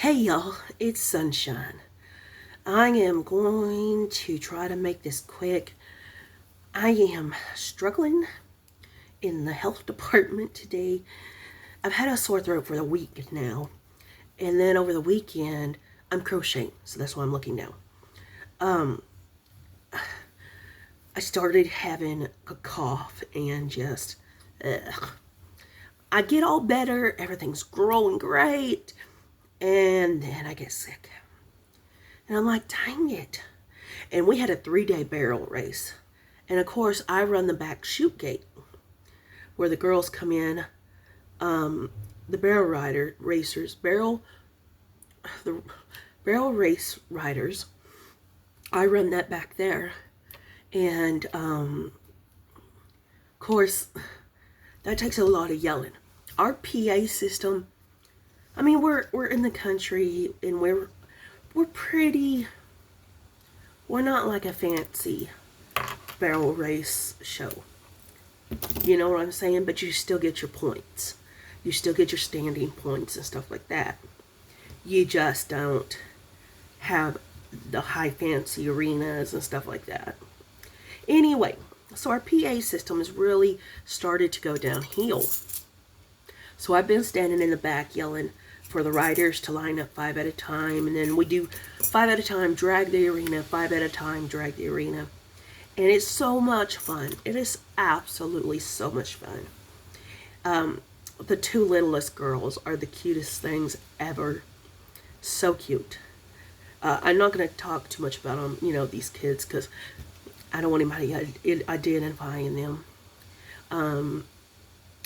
Hey y'all, it's Sunshine. I am going to try to make this quick. I am struggling in the health department today. I've had a sore throat for a week now. And then over the weekend, I'm crocheting, so that's why I'm looking now. Um, I started having a cough and just, ugh. I get all better, everything's growing great, and then I get sick. And I'm like, dang it. And we had a 3-day barrel race. And of course, I run the back chute gate where the girls come in. The the barrel race riders. I run that back there. And of course, that takes a lot of yelling. Our PA system, I mean, we're in the country and we're pretty, we're not like a fancy barrel race show. You know what I'm saying? But you still get your points. You still get your standing points and stuff like that. You just don't have the high fancy arenas and stuff like that. Anyway, so our PA system has really started to go downhill. So I've been standing in the back yelling for the riders to line up 5 at a time. And then we do 5 at a time, drag the arena, 5 at a time, drag the arena. And it's so much fun. It is absolutely so much fun. The 2 littlest girls are the cutest things ever. So cute. I'm not going to talk too much about them, these kids, because I don't want anybody identifying them.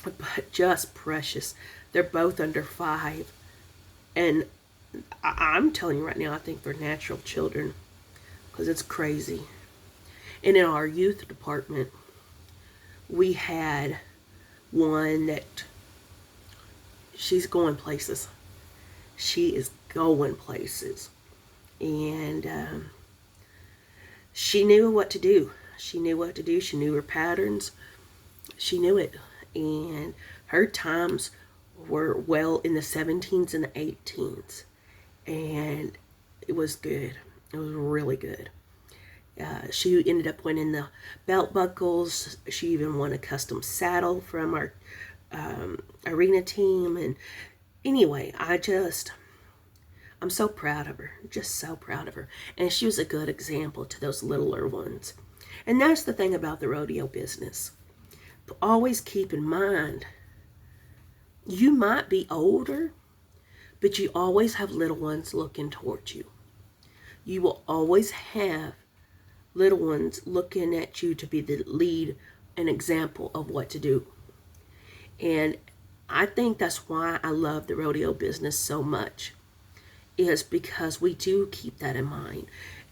But just precious. They're both under 5. And I'm telling you right now, I think they're natural children, because it's crazy. And in our youth department, we had one that she's going places. She is going places. And she knew what to do. She knew what to do. She knew her patterns. She knew it. And her times were well in the 17s and the 18s. And it was good. It was really good. She ended up winning the belt buckles. She even won a custom saddle from our arena team. And anyway, I'm so proud of her. Just so proud of her. And she was a good example to those littler ones. And that's the thing about the rodeo business. But always keep in mind, you might be older, but you always have little ones looking towards you. You will always have little ones looking at you to be the lead and example of what to do. And I think that's why I love the rodeo business so much, is because we do keep that in mind.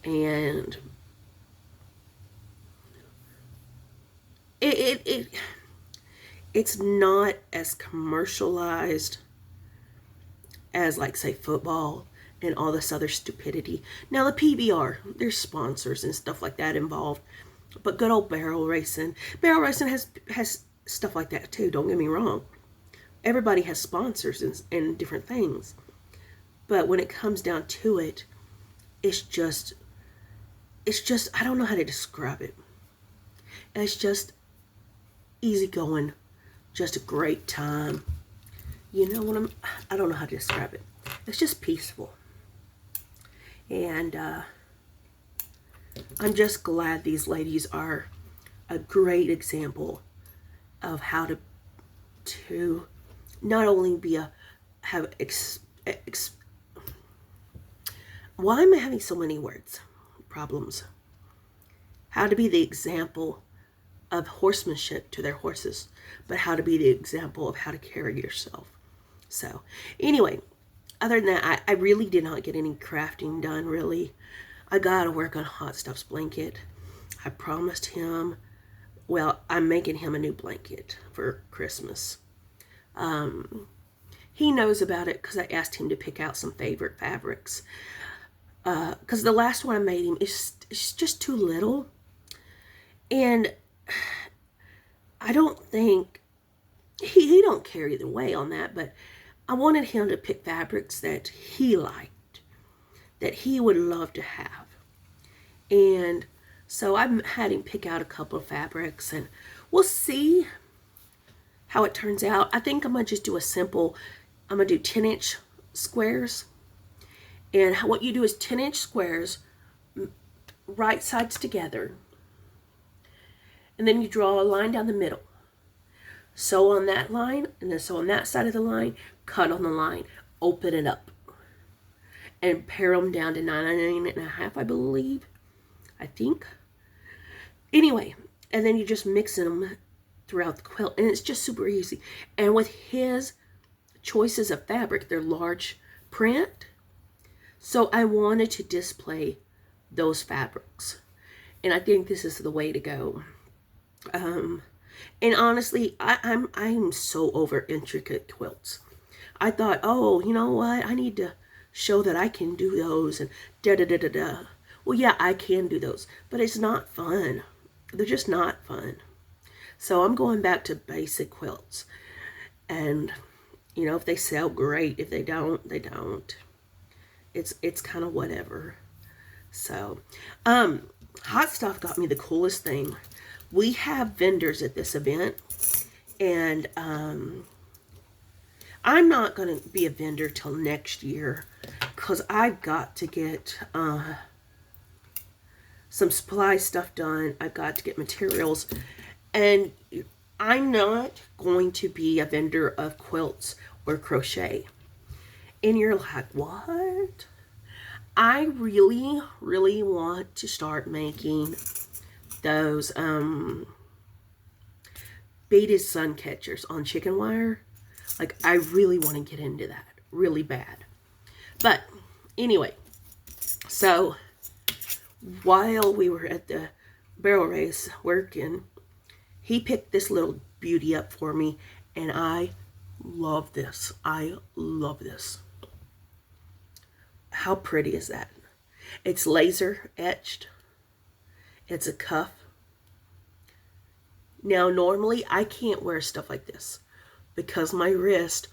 And it's not as commercialized as, like, say, football and all this other stupidity. Now, the PBR, there's sponsors and stuff like that involved. But good old barrel racing has stuff like that too, don't get me wrong. Everybody has sponsors and different things. But when it comes down to it, it's just, I don't know how to describe it. It's just easygoing, just a great time. You know what I don't know how to describe it. It's just peaceful. And I'm just glad these ladies are a great example of how to not only why am I having so many problems? How to be the example of horsemanship to their horses, but how to be the example of how to carry yourself. So anyway, other than that, I really did not get any crafting done, really. I got to work on Hot Stuff's blanket. I promised him, well, I'm making him a new blanket for Christmas. He knows about it because I asked him to pick out some favorite fabrics. Because the last one I made him is just too little. And I don't think, he don't care either way on that, but I wanted him to pick fabrics that he liked, that he would love to have. And so I had him pick out a couple of fabrics, and we'll see how it turns out. I think I'm going to just do a simple, I'm going to do 10-inch squares. And what you do is 10-inch squares, right sides together. And then you draw a line down the middle. Sew on that line, and then sew on that side of the line, cut on the line, open it up. And pare them down to 9.5, I believe. I think. Anyway, and then you just mix them throughout the quilt, and it's just super easy. And with his choices of fabric, they're large print, so I wanted to display those fabrics, and I think this is the way to go. And honestly, I'm so over intricate quilts. I thought, oh, you know what, I need to show that I can do those, and da da da da da. Well, yeah, I can do those, but it's not fun. They're just not fun. So I'm going back to basic quilts. And, you know, if they sell, great. If they don't, they don't. It's kind of whatever. So, Hot Stuff got me the coolest thing. We have vendors at this event, and I'm not going to be a vendor till next year, because I've got to get some supply stuff done. I've got to get materials, and I'm not going to be a vendor of quilts or crochet. And you're like, what? I really, really want to start making those beaded sun catchers on chicken wire. Like, I really want to get into that really bad. But anyway, so while we were at the barrel race working, he picked this little beauty up for me, and I love this. I love this. How pretty is that? It's laser etched. It's a cuff. Now, normally I can't wear stuff like this because my wrists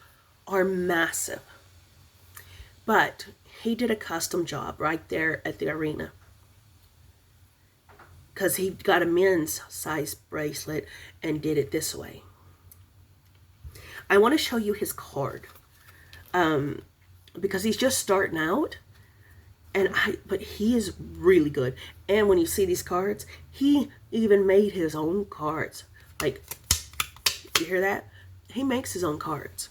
are massive. But he did a custom job right there at the arena, because he got a men's size bracelet and did it this way. I want to show you his card, because he's just starting out, but he is really good. And when you see these cards, he even made his own cards. Like, you hear that? He makes his own cards.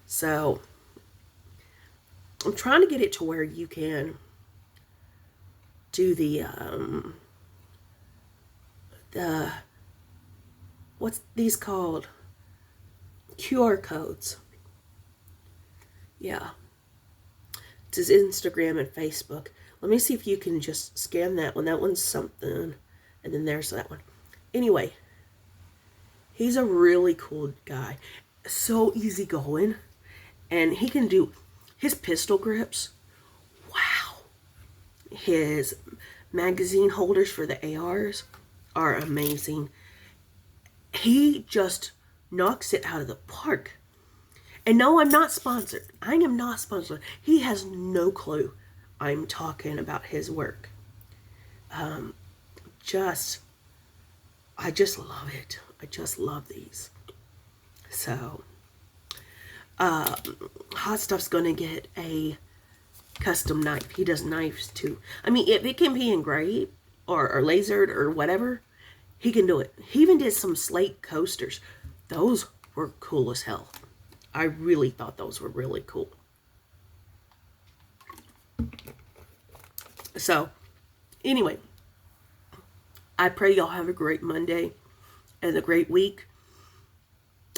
So I'm trying to get it to where you can do the what's these called? QR codes. Yeah. It's his Instagram and Facebook. Let me see if you can just scan that one. That one's something. And then there's that one. Anyway, he's a really cool guy. So easygoing. And he can do his pistol grips. Wow. His magazine holders for the ARs are amazing. He just knocks it out of the park. And no, I'm not sponsored. I am not sponsored. He has no clue I'm talking about his work. I just love it. I just love these. So, Hot Stuff's gonna get a custom knife. He does knives too. I mean, if it can be engraved or lasered or whatever, he can do it. He even did some slate coasters. Those were cool as hell. I really thought those were really cool. So, anyway, I pray y'all have a great Monday and a great week.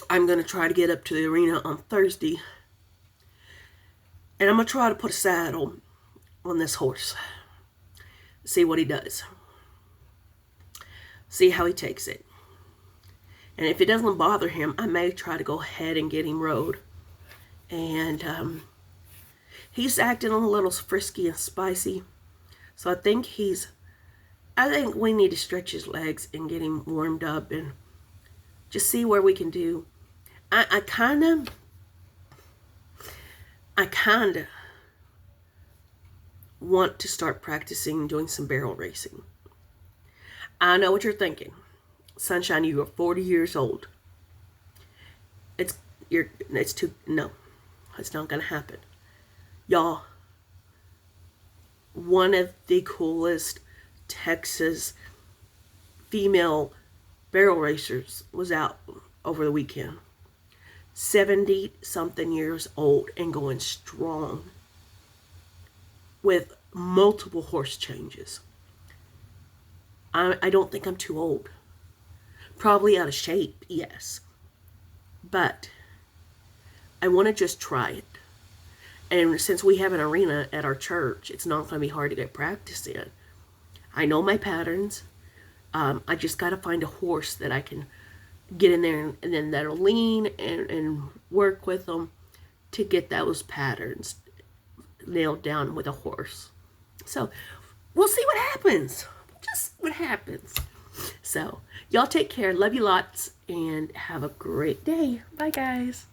I'm going to try to get up to the arena on Thursday. And I'm going to try to put a saddle on this horse. See what he does. See how he takes it. And if it doesn't bother him, I may try to go ahead and get him rode. And he's acting a little frisky and spicy. So I think we need to stretch his legs and get him warmed up and just see where we can do. I kind of I kind of want to start practicing doing some barrel racing. I know what you're thinking. Sunshine, you are 40 years old. It's too, no, it's not going to happen. Y'all, one of the coolest Texas female barrel racers was out over the weekend. 70 something years old and going strong with multiple horse changes. I don't think I'm too old. Probably out of shape, yes. But I want to just try it. And since we have an arena at our church, it's not going to be hard to get practice in. I know my patterns. I just got to find a horse that I can get in there and then that'll lean and work with them to get those patterns nailed down with a horse. So we'll see what happens. Just what happens. So y'all take care. Love you lots and have a great day. Bye, guys.